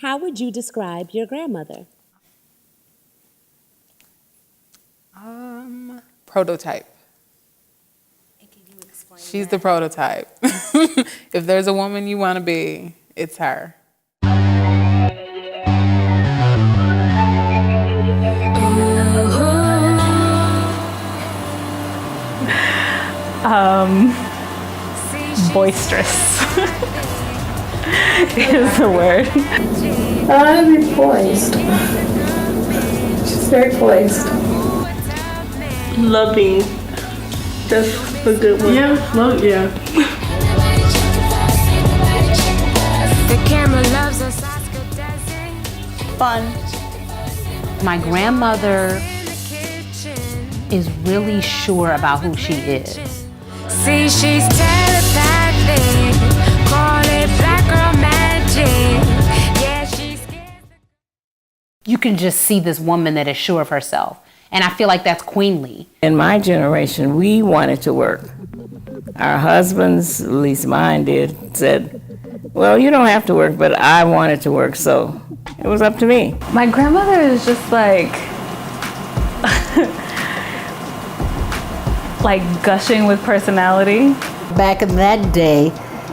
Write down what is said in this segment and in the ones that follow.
How would you describe your grandmother? Prototype. And can you explain She's that? the prototype. If there's a woman you want to be, it's her. Boisterous is the word. I'd be poised. She's very poised. Loving. That's a good one. Yeah, love, yeah. The camera loves us, Oscar doesn't. Fun. My grandmother In the kitchen. is really sure about who she is. See, she's telepathic. Call it black girl magic. Yeah, she's scared. You can just see this woman that is sure of herself. And I feel like that's queenly. In my generation, we wanted to work. Our husbands, at least mine did, said, well, you don't have to work, but I wanted to work, so it was up to me. My grandmother is just like gushing with personality. Back in that day,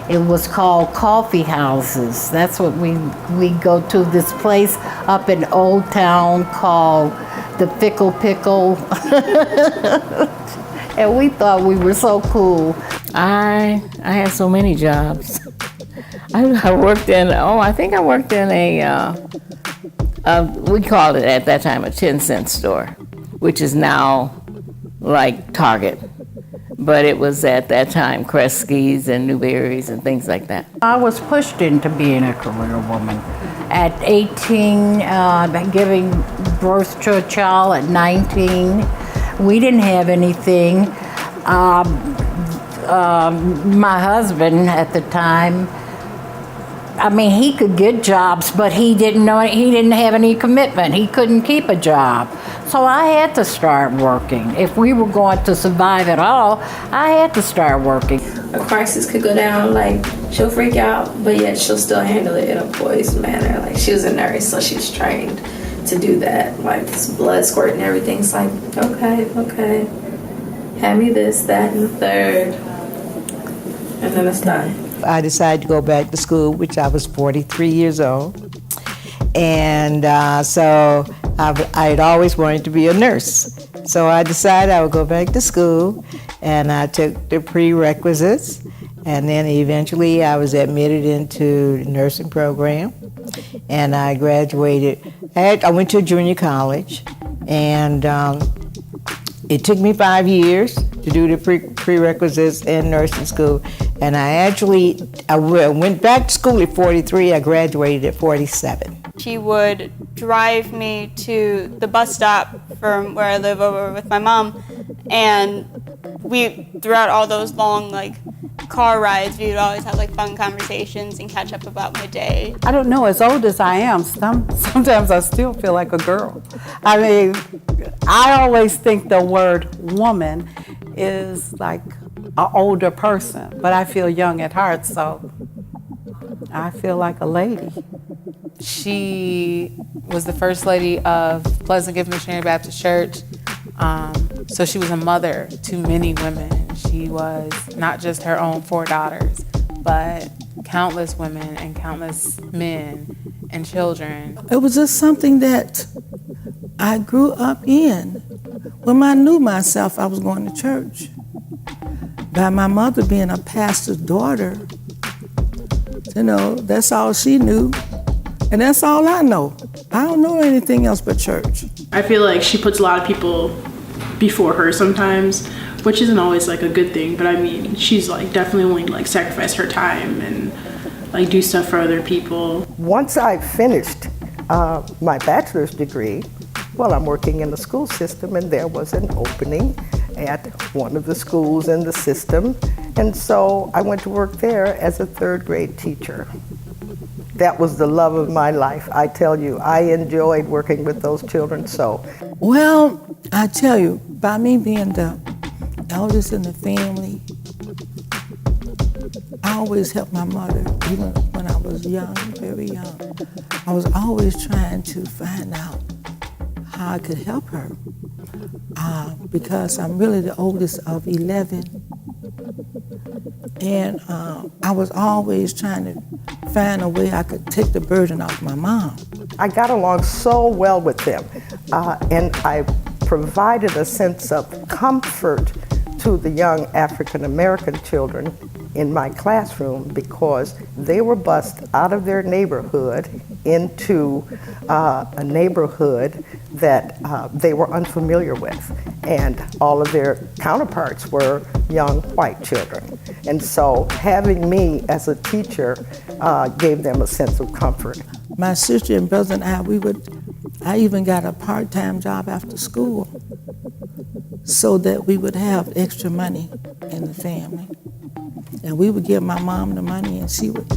it was called coffee houses. That's what we go to, this place up in Old Town called the Fickle Pickle. And we thought we were so cool. I had so many jobs. I worked in, I think I worked in we called it at that time a 10-cent store, which is now like Target. But it was at that time Kresge's and Newberry's and things like that. I was pushed into being a career woman. At 18, giving birth to a child at 19. We didn't have anything. My husband at the time, he could get jobs, but he didn't have any commitment. He couldn't keep a job. So I had to start working. If we were going to survive at all, I had to start working. A crisis could go down, like she'll freak out, but yet she'll still handle it in a poised manner. Like she was a nurse, so she's trained to do that. Like blood squirt and everything's like, okay, hand me this, that, and the third, and then it's done. I decided to go back to school, which I was 43 years old. And so I had always wanted to be a nurse. So I decided I would go back to school, and I took the prerequisites, and then eventually I was admitted into the nursing program, and I graduated. I went to junior college, and it took me 5 years to do the prerequisites in nursing school, and I went back to school at 43. I graduated at 47. He would drive me to the bus stop from where I live over with my mom, and throughout all those long car rides, we would always have fun conversations and catch up about my day. I don't know, as old as I am, sometimes I still feel like a girl. I always think the word woman is like an older person, but I feel young at heart, so I feel like a lady. She was the first lady of Pleasant Gift Missionary Baptist Church. So she was a mother to many women. She was not just her own 4 daughters, but countless women and countless men and children. It was just something that I grew up in. When I knew myself, I was going to church. By my mother being a pastor's daughter, that's all she knew. And that's all I know. I don't know anything else but church. I feel like she puts a lot of people before her sometimes, which isn't always a good thing, but she's definitely willing to sacrifice her time and do stuff for other people. Once I finished my bachelor's degree, I'm working in the school system, and there was an opening at one of the schools in the system, and so I went to work there as a 3rd grade teacher. That was the love of my life. I tell you, I enjoyed working with those children so. Well, I tell you, by me being the eldest in the family, I always helped my mother, even when I was young, very young, I was always trying to find out how I could help her because I'm really the oldest of 11. And I was always trying to find a way I could take the burden off my mom. I got along so well with them, and I provided a sense of comfort to the young African American children in my classroom because they were bused out of their neighborhood into a neighborhood that they were unfamiliar with, and all of their counterparts were young white children. And so having me as a teacher gave them a sense of comfort. My sister and brother and I even got a part-time job after school so that we would have extra money in the family. And we would give my mom the money and she would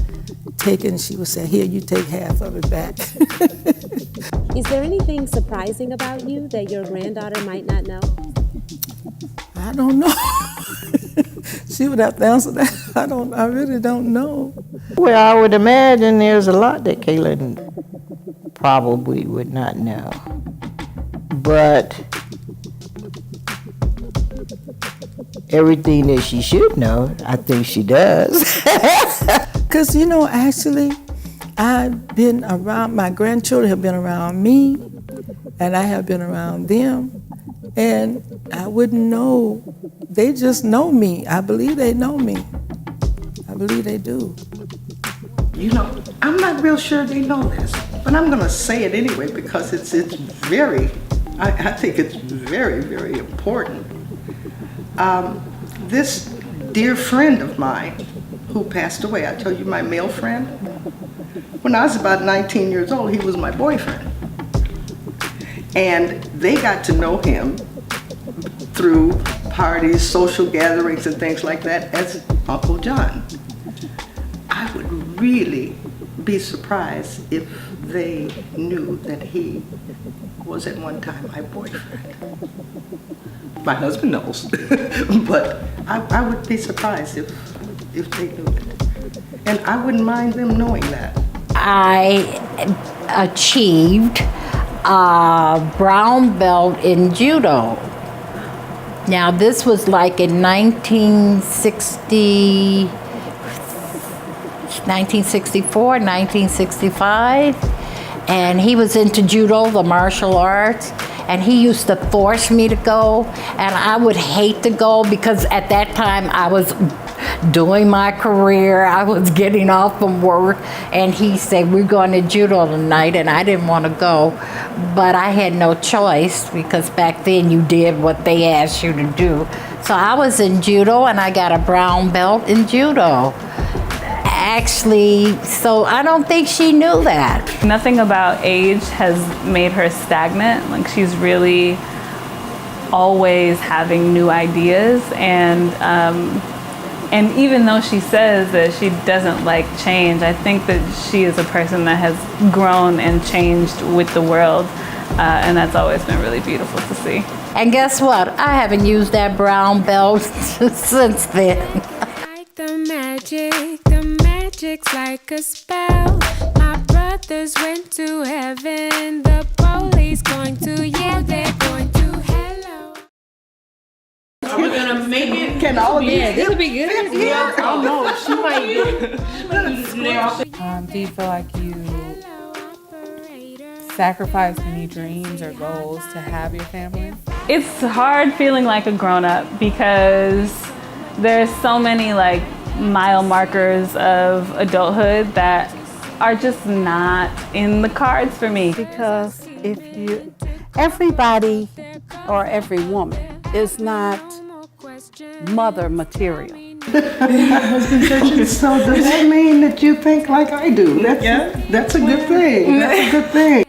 take it and she would say, here, you take half of it back. Is there anything surprising about you that your granddaughter might not know? I don't know. She would have to answer that. I really don't know. Well, I would imagine there's a lot that Kaylin probably would not know. But everything that she should know, I think she does. Because, actually, I've been around, my grandchildren have been around me, and I have been around them, and I wouldn't know. They just know me. I believe they know me. I believe they do. I'm not real sure they know this, but I'm going to say it anyway because it's very, I think it's very, very important. This dear friend of mine who passed away, I tell you, my male friend, when I was about 19 years old, he was my boyfriend. And they got to know him through parties, social gatherings, and things like that as Uncle John. I would really be surprised if they knew that he was at one time my boyfriend. My husband knows, but I would be surprised if they knew it. And I wouldn't mind them knowing that. I achieved a brown belt in judo. Now this was like in 1964, 1965, and he was into judo, the martial arts, and he used to force me to go, and I would hate to go because at that time I was doing my career, I was getting off from work, and he said, we're going to judo tonight, and I didn't want to go, but I had no choice because back then you did what they asked you to do. So I was in judo, and I got a brown belt in judo. Actually, so I don't think she knew that. Nothing about age has made her stagnant. Like, she's really always having new ideas, and even though she says that she doesn't like change, I think that she is a person that has grown and changed with the world, and that's always been really beautiful to see. And guess what? I haven't used that brown belt since then. The magic's like a spell. My brothers went to heaven. The police going to, yeah, they're going to hello. Are we gonna make it? Can all of you? Yeah, this would be good. Yeah. I don't know. She might Do you feel like you sacrificed any dreams or goals to have your family? It's hard feeling like a grown-up because there's so many mile markers of adulthood that are just not in the cards for me. Because everybody or every woman is not mother material. So does that mean that you think like I do? That's a good thing. That's a good thing.